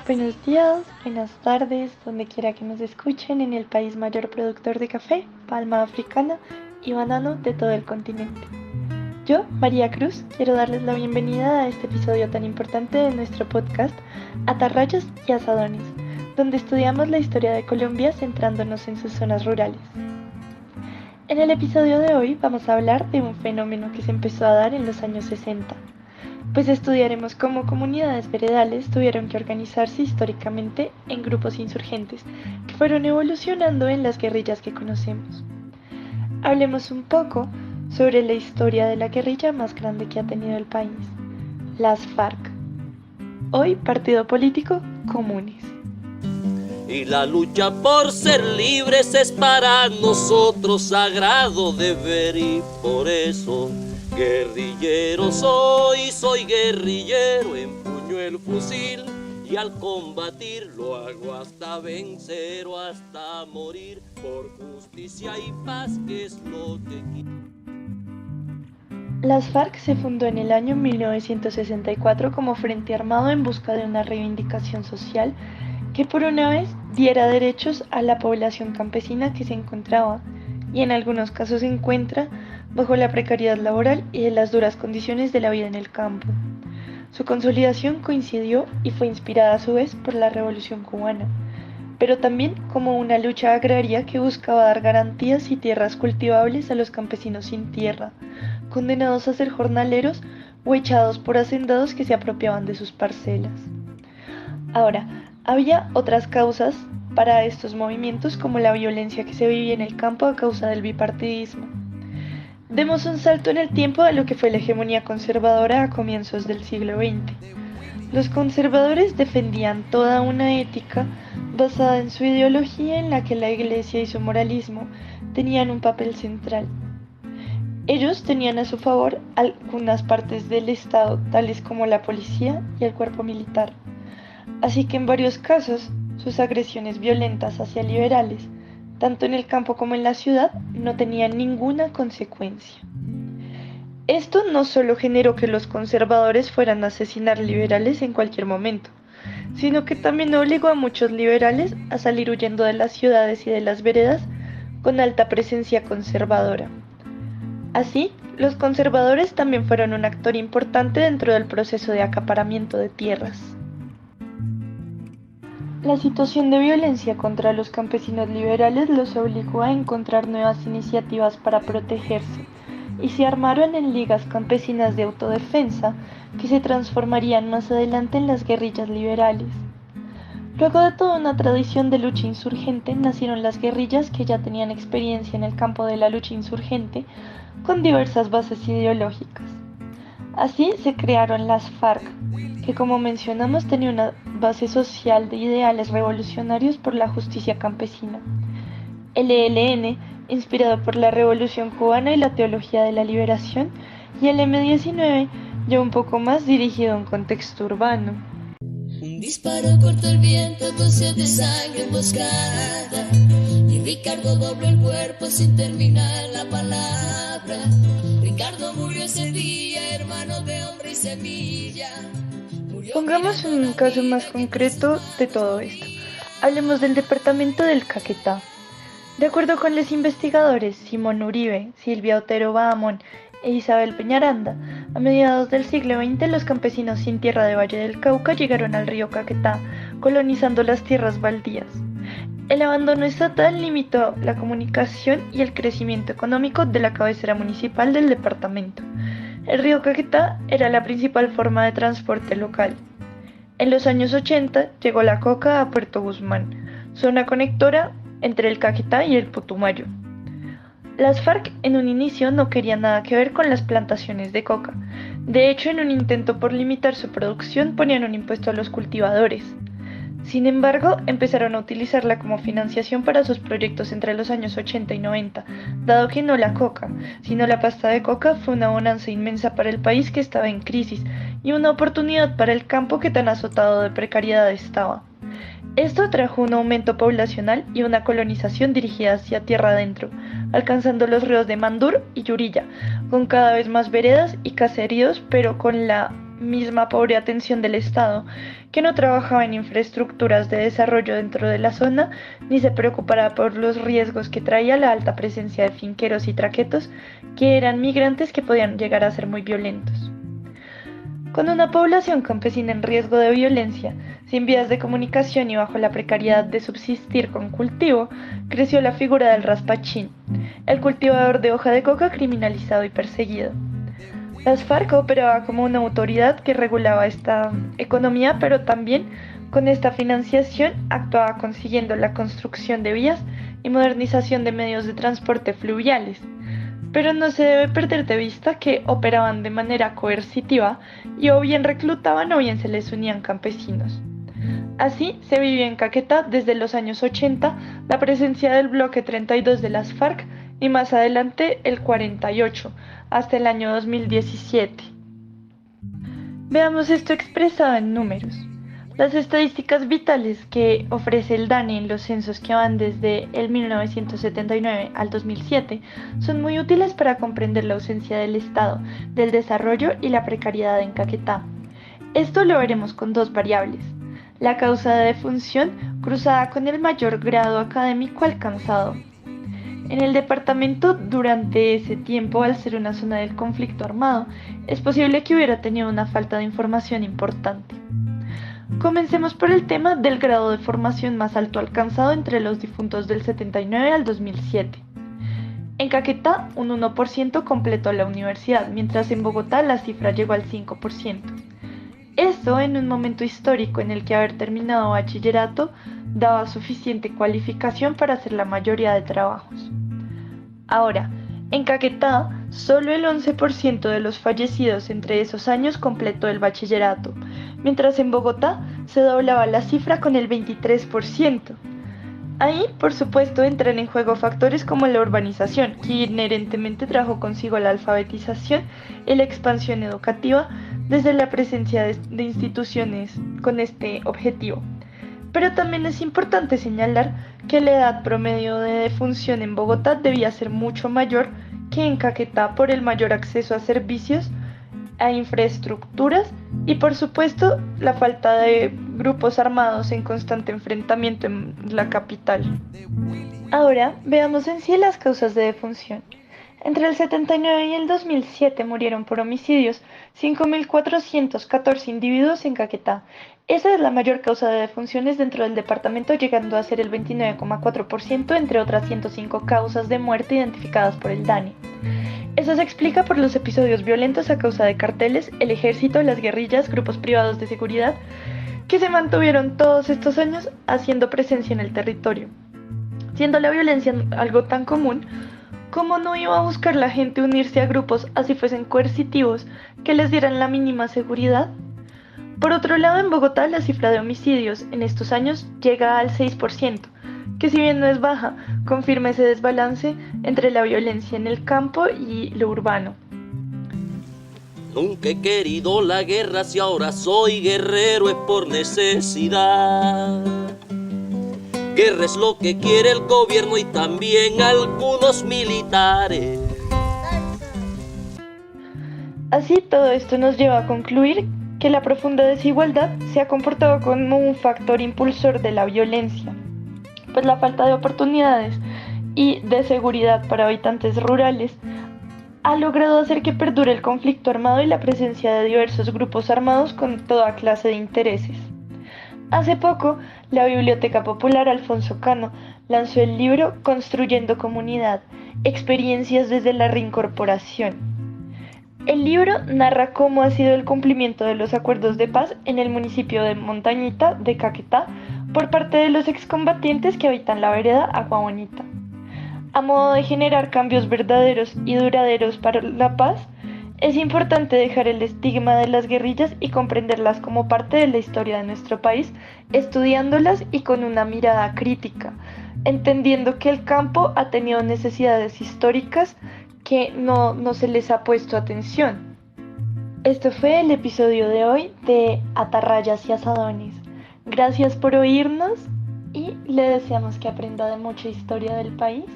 Buenos días, buenas tardes, donde quiera que nos escuchen en el país mayor productor de café, palma africana y banano de todo el continente. Yo, María Cruz, quiero darles la bienvenida a este episodio tan importante de nuestro podcast Atarrayos y Asadones, donde estudiamos la historia de Colombia centrándonos en sus zonas rurales. En el episodio de hoy vamos a hablar de un fenómeno que se empezó a dar en los años 60, pues estudiaremos cómo comunidades veredales tuvieron que organizarse históricamente en grupos insurgentes que fueron evolucionando en las guerrillas que conocemos. Hablemos un poco sobre la historia de la guerrilla más grande que ha tenido el país, las FARC. Hoy partido político Comunes. Y la lucha por ser libres es para nosotros sagrado deber y por eso guerrillero soy guerrillero, empuño el fusil y al combatir lo hago hasta vencer o hasta morir por justicia y paz, que es lo que quiero. Las FARC se fundó en el año 1964 como Frente Armado en busca de una reivindicación social que por una vez diera derechos a la población campesina que se encontraba, y en algunos casos se encuentra, bajo la precariedad laboral y de las duras condiciones de la vida en el campo. Su consolidación coincidió y fue inspirada a su vez por la Revolución cubana, pero también como una lucha agraria que buscaba dar garantías y tierras cultivables a los campesinos sin tierra, condenados a ser jornaleros o echados por hacendados que se apropiaban de sus parcelas. Ahora, había otras causas para estos movimientos, como la violencia que se vivía en el campo a causa del bipartidismo. Demos un salto en el tiempo a lo que fue la hegemonía conservadora a comienzos del siglo XX. Los conservadores defendían toda una ética basada en su ideología, en la que la Iglesia y su moralismo tenían un papel central. Ellos tenían a su favor algunas partes del Estado, tales como la policía y el cuerpo militar. Así que en varios casos, sus agresiones violentas hacia liberales, tanto en el campo como en la ciudad, no tenían ninguna consecuencia. Esto no solo generó que los conservadores fueran a asesinar liberales en cualquier momento, sino que también obligó a muchos liberales a salir huyendo de las ciudades y de las veredas con alta presencia conservadora. Así, los conservadores también fueron un actor importante dentro del proceso de acaparamiento de tierras. La situación de violencia contra los campesinos liberales los obligó a encontrar nuevas iniciativas para protegerse, y se armaron en ligas campesinas de autodefensa que se transformarían más adelante en las guerrillas liberales. Luego de toda una tradición de lucha insurgente, nacieron las guerrillas que ya tenían experiencia en el campo de la lucha insurgente con diversas bases ideológicas. Así se crearon las FARC, que como mencionamos tenía una base social de ideales revolucionarios por la justicia campesina. El ELN, inspirado por la Revolución cubana y la teología de la liberación, y el M-19, ya un poco más dirigido a un contexto urbano. Un disparo cortó el viento con sed de sangre emboscada, y Ricardo dobló el cuerpo sin terminar la palabra. Ricardo murió ese día, hermano de hombre y semilla. Pongamos un caso más concreto de todo esto. Hablemos del departamento del Caquetá. De acuerdo con los investigadores Simón Uribe, Silvia Otero Bahamón e Isabel Peñaranda, a mediados del siglo XX los campesinos sin tierra de Valle del Cauca llegaron al río Caquetá, colonizando las tierras baldías. El abandono estatal limitó la comunicación y el crecimiento económico de la cabecera municipal del departamento. El río Caquetá era la principal forma de transporte local. En los años 80 llegó la coca a Puerto Guzmán, zona conectora entre el Caquetá y el Putumayo. Las FARC en un inicio no querían nada que ver con las plantaciones de coca. De hecho, en un intento por limitar su producción ponían un impuesto a los cultivadores. Sin embargo, empezaron a utilizarla como financiación para sus proyectos entre los años 80 y 90, dado que no la coca, sino la pasta de coca fue una bonanza inmensa para el país que estaba en crisis y una oportunidad para el campo que tan azotado de precariedad estaba. Esto trajo un aumento poblacional y una colonización dirigida hacia tierra adentro, alcanzando los ríos de Mandur y Yurilla, con cada vez más veredas y caseríos, pero con la misma pobre atención del Estado, que no trabajaba en infraestructuras de desarrollo dentro de la zona, ni se preocupara por los riesgos que traía la alta presencia de finqueros y traquetos, que eran migrantes que podían llegar a ser muy violentos. Con una población campesina en riesgo de violencia, sin vías de comunicación y bajo la precariedad de subsistir con cultivo, creció la figura del raspachín, el cultivador de hoja de coca criminalizado y perseguido. Las FARC operaba como una autoridad que regulaba esta economía, pero también con esta financiación actuaba consiguiendo la construcción de vías y modernización de medios de transporte fluviales. Pero no se debe perder de vista que operaban de manera coercitiva y o bien reclutaban o bien se les unían campesinos. Así se vivió en Caquetá desde los años 80 la presencia del bloque 32 de las FARC y más adelante el 48, hasta el año 2017. Veamos esto expresado en números. Las estadísticas vitales que ofrece el DANE en los censos que van desde el 1979 al 2007 son muy útiles para comprender la ausencia del Estado, del desarrollo y la precariedad en Caquetá. Esto lo veremos con dos variables: la causa de defunción cruzada con el mayor grado académico alcanzado. En el departamento, durante ese tiempo, al ser una zona del conflicto armado, es posible que hubiera tenido una falta de información importante. Comencemos por el tema del grado de formación más alto alcanzado entre los difuntos del 79 al 2007. En Caquetá, un 1% completó la universidad, mientras en Bogotá la cifra llegó al 5%. Esto en un momento histórico en el que haber terminado bachillerato daba suficiente cualificación para hacer la mayoría de trabajos. Ahora, en Caquetá, solo el 11% de los fallecidos entre esos años completó el bachillerato, mientras en Bogotá se doblaba la cifra con el 23%. Ahí, por supuesto, entran en juego factores como la urbanización, que inherentemente trajo consigo la alfabetización y la expansión educativa desde la presencia de instituciones con este objetivo. Pero también es importante señalar que la edad promedio de defunción en Bogotá debía ser mucho mayor que en Caquetá por el mayor acceso a servicios, a infraestructuras y por supuesto la falta de grupos armados en constante enfrentamiento en la capital. Ahora veamos en sí las causas de defunción. Entre el 79 y el 2007 murieron por homicidios 5.414 individuos en Caquetá. Esa es la mayor causa de defunciones dentro del departamento, llegando a ser el 29,4% entre otras 105 causas de muerte identificadas por el DANE. Eso se explica por los episodios violentos a causa de carteles, el ejército, las guerrillas, grupos privados de seguridad, que se mantuvieron todos estos años haciendo presencia en el territorio. Siendo la violencia algo tan común, ¿cómo no iba a buscar la gente unirse a grupos así fuesen coercitivos que les dieran la mínima seguridad? Por otro lado, en Bogotá la cifra de homicidios en estos años llega al 6%, que si bien no es baja, confirma ese desbalance entre la violencia en el campo y lo urbano. Nunca he querido la guerra, si ahora soy guerrero es por necesidad. Guerra es lo que quiere el gobierno y también algunos militares. Así, todo esto nos lleva a concluir que la profunda desigualdad se ha comportado como un factor impulsor de la violencia, pues la falta de oportunidades y de seguridad para habitantes rurales ha logrado hacer que perdure el conflicto armado y la presencia de diversos grupos armados con toda clase de intereses. Hace poco, la Biblioteca Popular Alfonso Cano lanzó el libro Construyendo Comunidad, experiencias desde la reincorporación. El libro narra cómo ha sido el cumplimiento de los acuerdos de paz en el municipio de Montañita de Caquetá por parte de los excombatientes que habitan la vereda Agua Bonita. A modo de generar cambios verdaderos y duraderos para la paz, es importante dejar el estigma de las guerrillas y comprenderlas como parte de la historia de nuestro país, estudiándolas y con una mirada crítica, entendiendo que el campo ha tenido necesidades históricas que no se les ha puesto atención. Esto fue el episodio de hoy de Atarrayas y Asadones. Gracias por oírnos y le deseamos que aprenda de mucha historia del país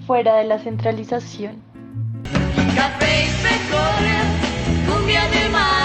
fuera de la centralización. Café y petróleo, cumbia de mar.